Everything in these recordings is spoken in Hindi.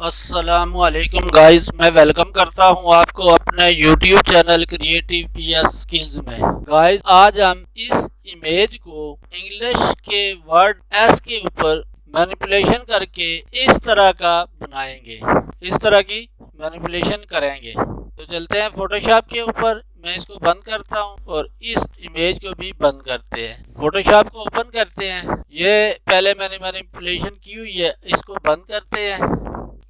अस्सलामुअलैकुम गाइस, मैं वेलकम करता हूं आपको अपने YouTube channel creative PS skills में। गाइस, आज हम इस इमेज को इंग्लिश के वर्ड एस के ऊपर मैनिपुलेशन करके इस तरह का बनाएंगे, इस तरह की मैनिपुलेशन करेंगे। तो चलते हैं फोटोशॉप के ऊपर। मैं इसको बंद करता हूं और इस इमेज को भी बंद करते हैं। फोटोशॉप को ओपन करते हैं। ये पहले मैंने मैनिपुलेशन की हुई है, इसको बंद करते हैं।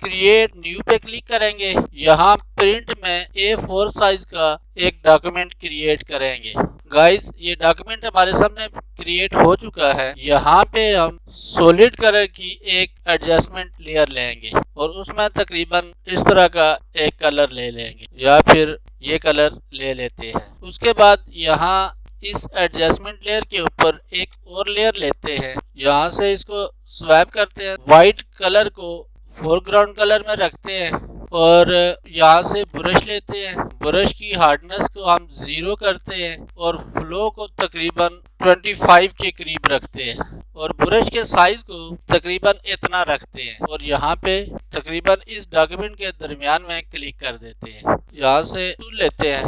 क्रिएट न्यू पे क्लिक करेंगे। यहाँ प्रिंट में A4 साइज का एक डॉक्यूमेंट क्रिएट करेंगे। गाइस, ये डॉक्यूमेंट हमारे सामने क्रिएट हो चुका है। यहाँ पे हम सॉलिड कलर की एक एडजस्टमेंट लेयर लेंगे और उसमें तकरीबन इस तरह का एक कलर ले लेंगे या फिर ये कलर ले लेते हैं। उसके बाद यहाँ इस एडजस्टमेंट लेयर के ऊपर एक और लेयर लेते हैं। यहाँ से इसको स्वैप करते हैं। व्हाइट कलर को फोरग्राउंड कलर में रखते हैं और यहाँ से ब्रश लेते हैं। ब्रश की हार्डनेस को हम 0 करते हैं और फ्लो को तकरीबन 25 के करीब रखते हैं और ब्रश के साइज को तकरीबन इतना रखते हैं और यहाँ पे तकरीबन इस डॉक्यूमेंट के दरमियान में क्लिक कर देते हैं। यहाँ से टूल लेते हैं,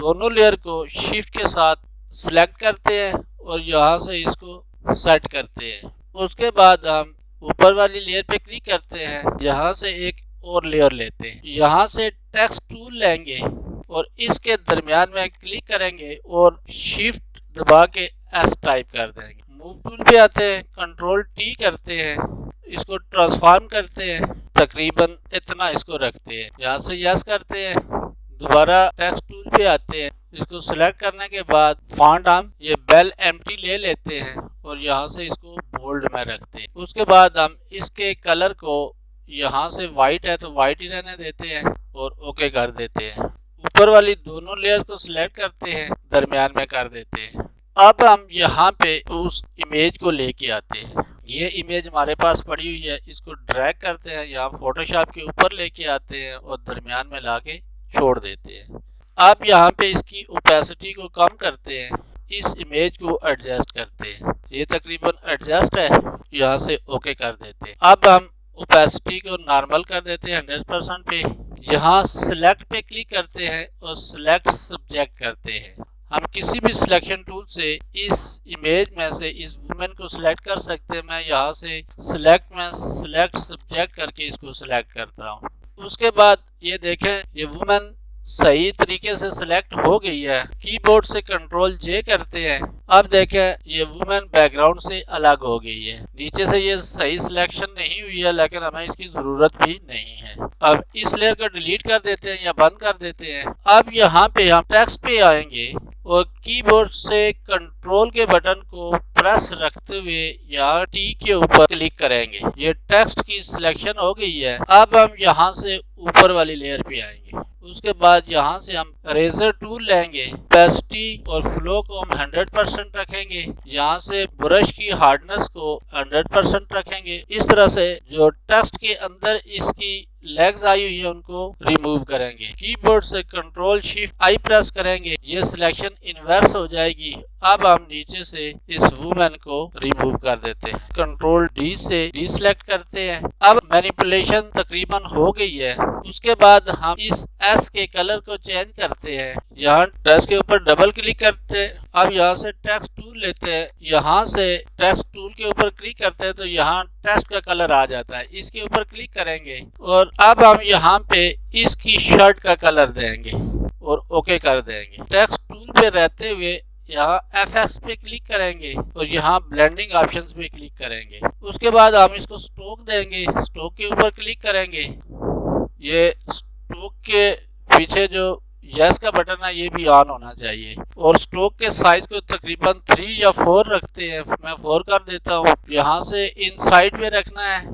दोनों लेयर को शिफ्ट के साथ सिलेक्ट करते हैं और यहाँ से इसको सेट करते हैं। उसके बाद हम ऊपर वाली लेयर पे क्लिक करते हैं। यहाँ से एक और लेयर लेते हैं। यहाँ से टेक्स्ट टूल लेंगे और इसके दरमियान में क्लिक करेंगे और शिफ्ट दबा के एस टाइप कर देंगे। मूव टूल पे आते हैं, कंट्रोल T करते हैं, इसको ट्रांसफॉर्म करते हैं, तकरीबन इतना इसको रखते हैं। यहाँ से यस करते हैं। दोबारा टेक्स्ट टूल पे आते हैं, इसको सिलेक्ट करने के बाद फॉन्ट हम ये बेल एम्प्टी ले लेते हैं और यहाँ से इसको बोल्ड में रखते हैं। उसके बाद हम इसके कलर को यहाँ से वाइट है तो वाइट ही रहने देते हैं और ओके कर देते हैं। ऊपर वाली दोनों लेयर को सिलेक्ट करते हैं, दरमियान में कर देते हैं। अब हम यहाँ पे उस इमेज को लेके आते हैं। ये इमेज हमारे पास पड़ी हुई है, इसको ड्रैग करते हैं, यहाँ फोटोशॉप के ऊपर लेके आते हैं और दरमियान में लाके छोड़ देते हैं। अब यहाँ पे इसकी ओपेसिटी को कम करते हैं, इस इमेज को एडजस्ट करते हैं। ये तकरीबन एडजस्ट है, यहाँ से ओके कर देते हैं। अब हम ओपेसिटी को नॉर्मल कर देते हैं 100% पे। यहाँ सिलेक्ट पे क्लिक करते हैं और सिलेक्ट सब्जेक्ट करते हैं। हम किसी भी सिलेक्शन टूल से इस इमेज में से इस वुमेन को सिलेक्ट कर सकते हैं। मैं यहाँ से सिलेक्ट में सिलेक्ट सब्जेक्ट करके इसको सिलेक्ट करता हूँ। उसके बाद ये देखें, ये वुमेन सही तरीके से सिलेक्ट हो गई है। कीबोर्ड से कंट्रोल J करते हैं। अब देखें, ये वुमेन बैकग्राउंड से अलग हो गई है। नीचे से ये सही सिलेक्शन नहीं हुई है, लेकिन हमें इसकी जरूरत भी नहीं है। अब इस लेयर को डिलीट कर देते हैं या बंद कर देते हैं। अब यहाँ पे हम टेक्स्ट पे आएंगे और कीबोर्ड से कंट्रोल के बटन को प्रेस रखते हुए यहाँ T के ऊपर क्लिक करेंगे। ये टेक्स्ट की सिलेक्शन हो गई है। अब हम यहाँ से ऊपर वाली लेयर पे आएंगे। उसके बाद यहाँ से हम रेजर टूल लेंगे, ओपेसिटी और फ्लो को हम 100% रखेंगे। यहाँ से ब्रश की हार्डनेस को 100% रखेंगे। इस तरह से जो टेक्स्ट के अंदर इसकी लेग्स आई हुई है उनको रिमूव करेंगे। कीबोर्ड से कंट्रोल शिफ्ट I प्रेस करेंगे, ये सिलेक्शन इनवर्स हो जाएगी। अब हम नीचे से इस वुमेन को रिमूव कर देते हैं। कंट्रोल D से डीसेलेक्ट करते हैं। अब मैनिपुलेशन तकरीबन हो गई है। उसके बाद हम इस S के कलर को चेंज करते हैं। यहाँ टेक्स्ट के ऊपर डबल क्लिक करते हैं। अब यहाँ से टेक्स्ट टूल लेते हैं, यहाँ से टेक्स्ट टूल के ऊपर क्लिक करते हैं तो यहाँ टेक्स्ट का कलर आ जाता है। इसके ऊपर क्लिक करेंगे और अब हम यहाँ पे इसकी शर्ट का कलर देंगे और ओके कर देंगे। टेक्स्ट टूल पे रहते हुए यहाँ FX पे क्लिक करेंगे और यहाँ ब्लेंडिंग ऑप्शंस पे क्लिक करेंगे। उसके बाद हम इसको स्ट्रोक देंगे, स्ट्रोक के ऊपर क्लिक करेंगे। ये स्ट्रोक के पीछे जो यस का बटन है ये भी ऑन होना चाहिए और स्ट्रोक के साइज को तकरीबन 3 या 4 रखते हैं। मैं 4 कर देता हूँ। यहाँ से इनसाइड में रखना है,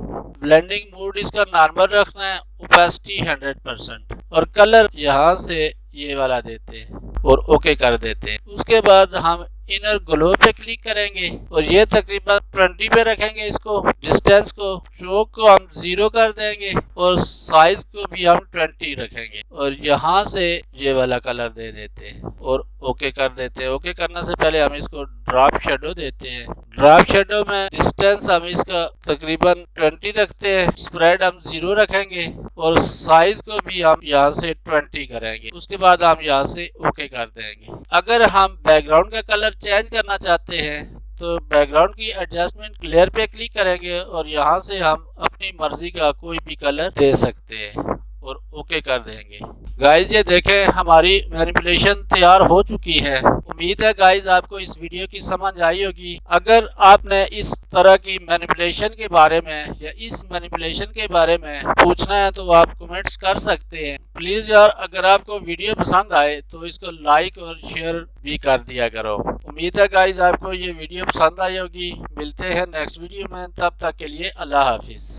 ब्लेंडिंग मोड इसका नॉर्मल रखना है, ओपेसिटी 100% और कलर यहाँ से ये वाला देते हैं और ओके कर देते हैं। उसके बाद हम इनर ग्लो पे क्लिक करेंगे और ये तकरीबन 20 पे रखेंगे इसको। डिस्टेंस को स्ट्रोक को हम 0 कर देंगे और साइज को भी हम 20 रखेंगे और यहाँ से ये वाला कलर दे देते हैं और ओके कर देते हैं। ओके करने से पहले हम इसको ड्रॉप शेडो देते हैं। ड्रॉप शेडो में डिस्टेंस हम इसका तकरीबन 20 रखते हैं, स्प्रेड हम 0 रखेंगे और साइज को भी हम यहाँ से 20 करेंगे। उसके बाद हम यहाँ से ओके कर देंगे। अगर हम बैकग्राउंड का कलर चेंज करना चाहते हैं तो बैकग्राउंड की एडजस्टमेंट लेयर पे क्लिक करेंगे और यहाँ से हम अपनी मर्जी का कोई भी कलर दे सकते हैं और ओके कर देंगे। गाइज ये देखें हमारी मैनिपुलेशन तैयार हो चुकी है। उम्मीद है गाइज आपको इस वीडियो की समझ आई होगी। अगर आपने इस तरह की मैनिपुलेशन के बारे में या इस मैनिपुलेशन के बारे में पूछना है तो आप कमेंट्स कर सकते हैं। प्लीज यार अगर आपको वीडियो पसंद आए तो इसको लाइक और शेयर भी कर दिया करो। उम्मीद है गाइज आपको ये वीडियो पसंद आई होगी। मिलते हैं नेक्स्ट वीडियो में, तब तक के लिए अल्लाह हाफिज।